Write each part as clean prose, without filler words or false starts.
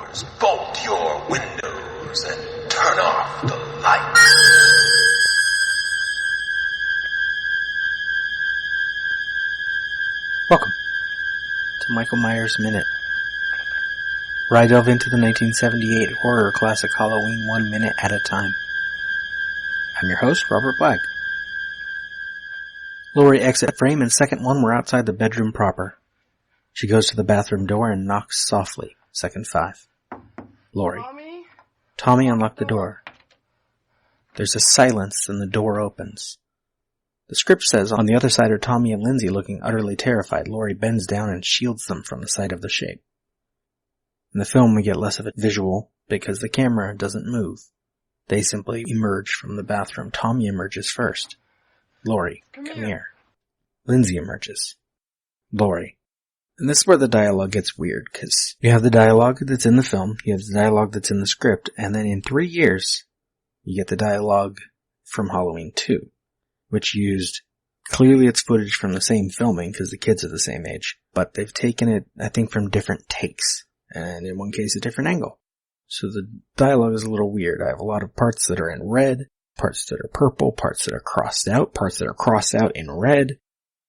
doors, bolt your windows, and turn off the lights. Welcome to Michael Myers Minute, where I delve into the 1978 horror classic Halloween 1 minute at a time. I'm your host, Robert Black. Laurie exits frame and second one were outside the bedroom proper. She goes to the bathroom door and knocks softly. Second 5. Laurie. Tommy unlocked the door. There's a silence and the door opens. The script says on the other side are Tommy and Lindsay looking utterly terrified. Laurie bends down and shields them from the sight of the shape. In the film we get less of a visual because the camera doesn't move. They simply emerge from the bathroom. Tommy emerges first. Laurie, come here. Lindsay emerges. Laurie. And this is where the dialogue gets weird, because you have the dialogue that's in the film, you have the dialogue that's in the script, and then in 3 years, you get the dialogue from Halloween 2, which used, clearly it's footage from the same filming, because the kids are the same age, but they've taken it, I think, from different takes, and in one case a different angle. So the dialogue is a little weird. I have a lot of parts that are in red, parts that are purple, parts that are crossed out, parts that are crossed out in red.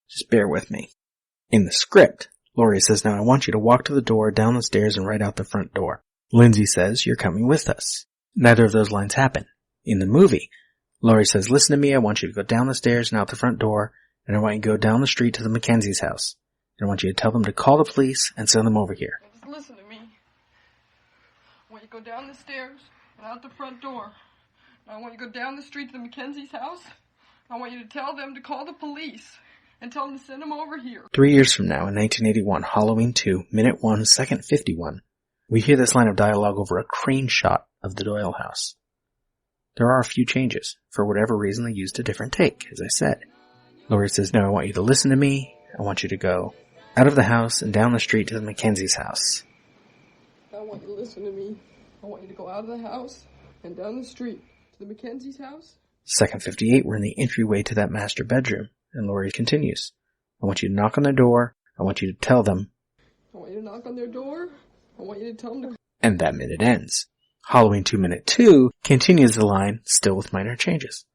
Just bear with me. In the script, Laurie says, now I want you to walk to the door, down the stairs, and right out the front door. Lindsay says, you're coming with us. Neither of those lines happen. In the movie, Laurie says, listen to me, I want you to go down the stairs and out the front door, and I want you to go down the street to the MacKenzies' house. And I want you to tell them to call the police and send them over here. Just listen to me. I want you to go down the stairs and out the front door. And I want you to go down the street to the MacKenzies' house. I want you to tell them to call the police. And tell them to send them over here. 3 years from now, in 1981, Halloween 2, minute 1, second 51, we hear this line of dialogue over a crane shot of the Doyle house. There are a few changes. For whatever reason, they used a different take, as I said. Laurie says, no, I want you to listen to me. I want you to go out of the house and down the street to the MacKenzies' house. I want you to listen to me. I want you to go out of the house and down the street to the MacKenzies' house. Second 58, we're in the entryway to that master bedroom. And Laurie continues. I want you to knock on their door. I want you to tell them. I want you to knock on their door. I want you to tell them to... And that minute ends. Halloween 2 minute 2 continues the line, still with minor changes.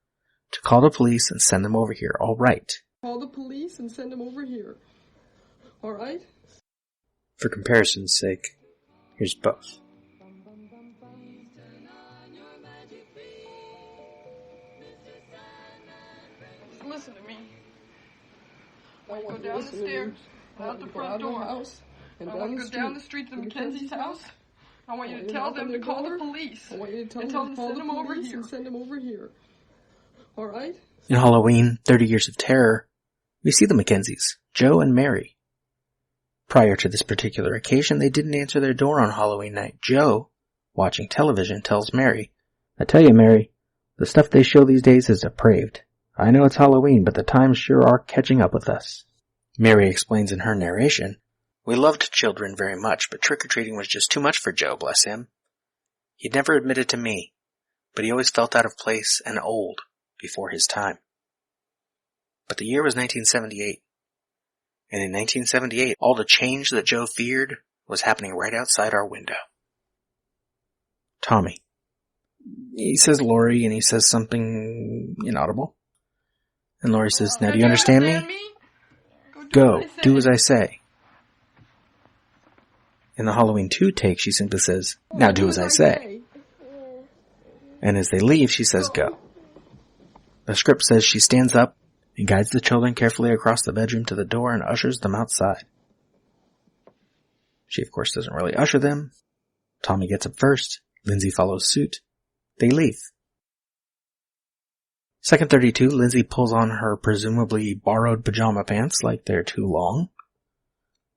To call the police and send them over here. All right. Call the police and send them over here. All right? For comparison's sake, here's both. Listen to me. I want you to go down the stairs and out the front door. I want you to go down the street to the MacKenzies' house. I want you to tell them to call the police. I want you to tell them to send them over here. Send them over here. All right? In Halloween, 30 Years of Terror, we see the MacKenzies, Joe and Mary. Prior to this particular occasion, they didn't answer their door on Halloween night. Joe, watching television, tells Mary, I tell you, Mary, the stuff they show these days is depraved. I know it's Halloween, but the times sure are catching up with us. Mary explains in her narration, we loved children very much, but trick-or-treating was just too much for Joe, bless him. He'd never admitted to me, but he always felt out of place and old before his time. But the year was 1978. And in 1978, all the change that Joe feared was happening right outside our window. Tommy. He says Laurie, and he says something inaudible. And Laurie says, now do you understand me? Go, do as I say. In the Halloween 2 take, she simply says, now do as I say. And as they leave, she says, go. The script says she stands up and guides the children carefully across the bedroom to the door and ushers them outside. She, of course, doesn't really usher them. Tommy gets up first. Lindsay follows suit. They leave. Second 32, Lindsay pulls on her presumably borrowed pajama pants like they're too long.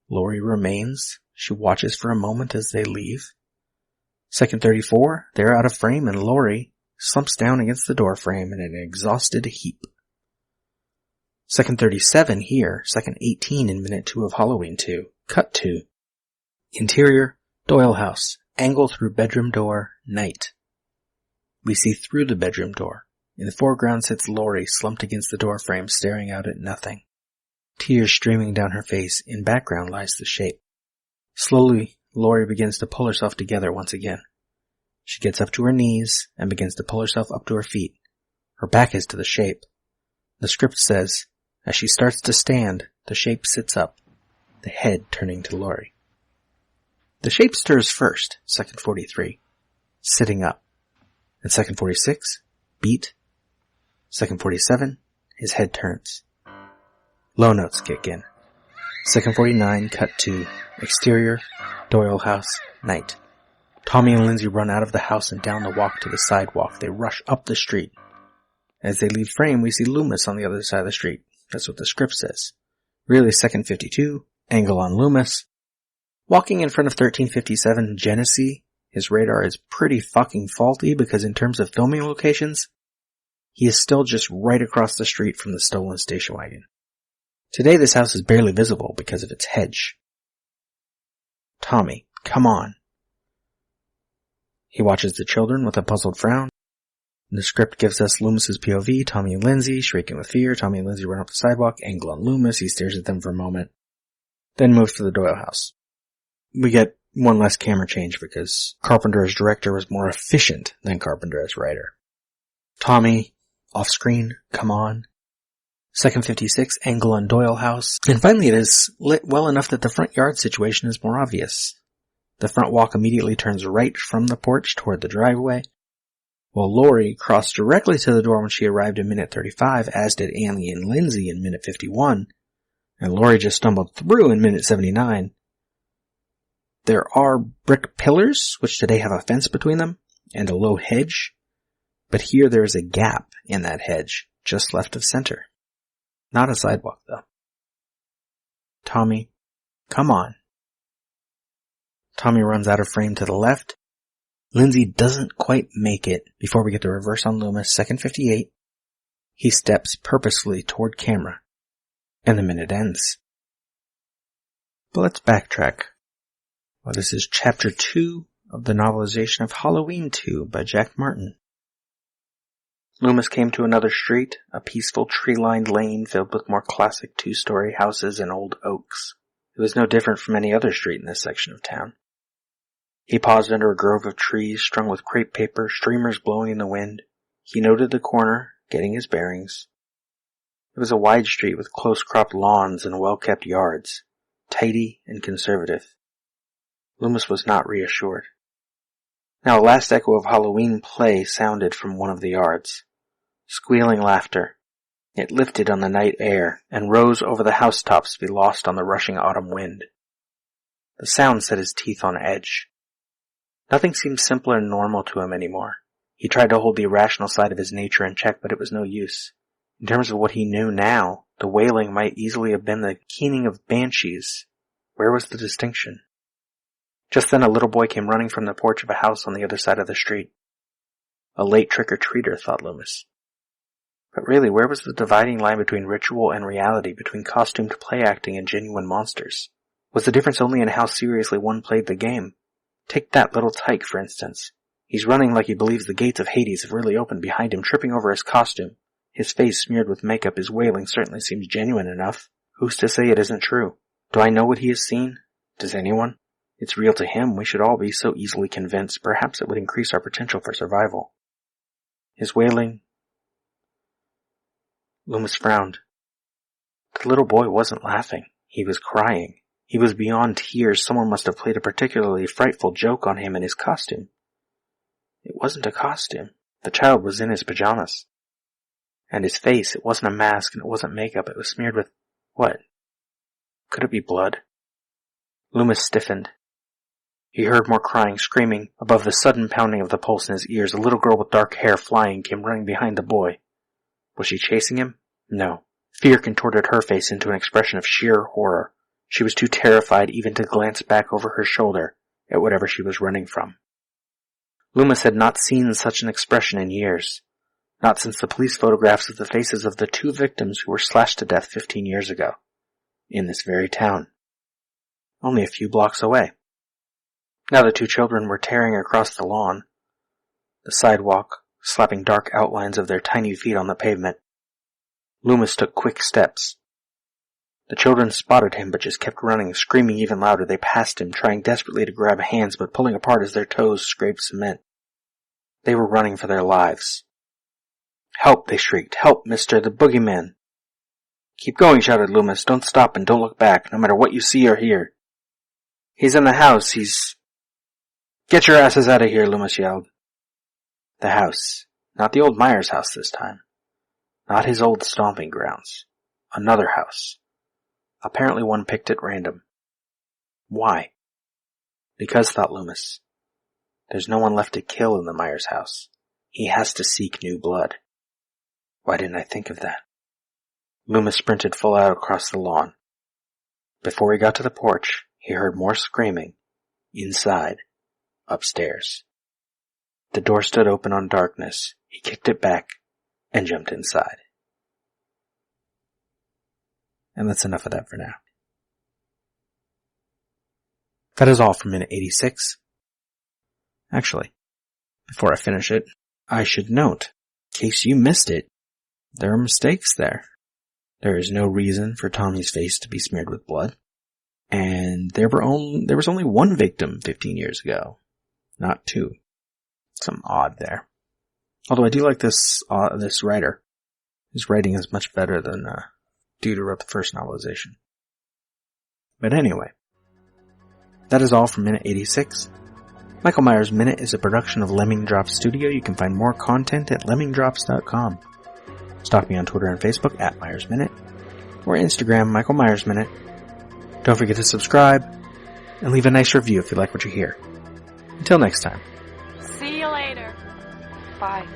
Laurie remains. She watches for a moment as they leave. Second 34, they're out of frame and Laurie slumps down against the door frame in an exhausted heap. Second 37 here, second 18 in minute 2 of Halloween 2. Cut to. Interior, Doyle house. Angle through bedroom door, night. We see through the bedroom door. In the foreground sits Laurie, slumped against the doorframe, staring out at nothing. Tears streaming down her face. In background lies the shape. Slowly, Laurie begins to pull herself together once again. She gets up to her knees and begins to pull herself up to her feet. Her back is to the shape. The script says, as she starts to stand, the shape sits up, the head turning to Laurie. The shape stirs first, second 43, sitting up. And second 46, beat. Second 47, his head turns. Low notes kick in. Second 49, cut to exterior, Doyle house, night. Tommy and Lindsay run out of the house and down the walk to the sidewalk. They rush up the street. As they leave frame, we see Loomis on the other side of the street. That's what the script says. Really, second 52, angle on Loomis. Walking in front of 1357 Genesee, his radar is pretty fucking faulty because in terms of filming locations, he is still just right across the street from the stolen station wagon. Today this house is barely visible because of its hedge. Tommy, come on. He watches the children with a puzzled frown. The script gives us Loomis's POV, Tommy and Lindsay, shrieking with fear. Tommy and Lindsay run up the sidewalk, angle on Loomis. He stares at them for a moment, then moves to the Doyle house. We get one less camera change because Carpenter as director was more efficient than Carpenter as writer. Tommy, off screen, come on. Second 56, angle on Doyle house. And finally it is lit well enough that the front yard situation is more obvious. The front walk immediately turns right from the porch toward the driveway, while Laurie crossed directly to the door when she arrived in minute 35, as did Annie and Lindsay in minute 51, and Laurie just stumbled through in minute 79. There are brick pillars, which today have a fence between them, and a low hedge, but here there is a gap in that hedge, just left of center. Not a sidewalk, though. Tommy, come on. Tommy runs out of frame to the left. Lindsay doesn't quite make it before we get the reverse on Loomis, second 58. He steps purposefully toward camera, and the minute ends. But let's backtrack. Well, this is chapter 2 of the novelization of Halloween 2 by Jack Martin. Loomis came to another street, a peaceful tree-lined lane filled with more classic two-story houses and old oaks. It was no different from any other street in this section of town. He paused under a grove of trees strung with crepe paper, streamers blowing in the wind. He noted the corner, getting his bearings. It was a wide street with close-cropped lawns and well-kept yards, tidy and conservative. Loomis was not reassured. Now a last echo of Halloween play sounded from one of the yards. Squealing laughter. It lifted on the night air and rose over the housetops to be lost on the rushing autumn wind. The sound set his teeth on edge. Nothing seemed simple and normal to him anymore. He tried to hold the irrational side of his nature in check, but it was no use. In terms of what he knew now, the wailing might easily have been the keening of banshees. Where was the distinction? Just then a little boy came running from the porch of a house on the other side of the street. A late trick-or-treater, thought Loomis. But really, where was the dividing line between ritual and reality, between costumed play acting and genuine monsters? Was the difference only in how seriously one played the game? Take that little tyke, for instance. He's running like he believes the gates of Hades have really opened behind him, tripping over his costume. His face smeared with makeup, his wailing certainly seems genuine enough. Who's to say it isn't true? Do I know what he has seen? Does anyone? It's real to him. We should all be so easily convinced. Perhaps it would increase our potential for survival. His wailing... Loomis frowned. The little boy wasn't laughing. He was crying. He was beyond tears. Someone must have played a particularly frightful joke on him in his costume. It wasn't a costume. The child was in his pajamas. And his face, it wasn't a mask and it wasn't makeup. It was smeared with... what? Could it be blood? Loomis stiffened. He heard more crying, screaming. Above the sudden pounding of the pulse in his ears, a little girl with dark hair flying came running behind the boy. Was she chasing him? No. Fear contorted her face into an expression of sheer horror. She was too terrified even to glance back over her shoulder at whatever she was running from. Loomis had not seen such an expression in years. Not since the police photographs of the faces of the 2 victims who were slashed to death 15 years ago. In this very town. Only a few blocks away. Now the 2 children were tearing across the lawn, the sidewalk, slapping dark outlines of their tiny feet on the pavement. Loomis took quick steps. The children spotted him but just kept running, screaming even louder. They passed him, trying desperately to grab hands but pulling apart as their toes scraped cement. They were running for their lives. "Help!" they shrieked. "Help, mister, the boogeyman!" "Keep going," shouted Loomis. "Don't stop and don't look back, no matter what you see or hear." "He's in the house, he's—" "Get your asses out of here," Loomis yelled. The house. Not the old Myers house this time. Not his old stomping grounds. Another house. Apparently one picked at random. Why? Because, thought Loomis, there's no one left to kill in the Myers house. He has to seek new blood. Why didn't I think of that? Loomis sprinted full out across the lawn. Before he got to the porch, he heard more screaming. Inside. Upstairs. The door stood open on darkness. He kicked it back and jumped inside. And that's enough of that for now. That is all for minute 86. Actually, before I finish it, I should note, in case you missed it, there are mistakes there. There is no reason for Tommy's face to be smeared with blood. And there was only one victim 15 years ago, not two. Some odd there. Although I do like this writer. His writing is much better than dude who wrote the first novelization. But anyway, that is all for minute 86. Michael Myers Minute is a production of Lemming Drops Studio. You can find more content at lemmingdrops.com. Stalk me on Twitter and Facebook at Myers Minute, or Instagram Michael Myers Minute. Don't forget to subscribe and leave a nice review if you like what you hear. Until next time. See you later. Bye.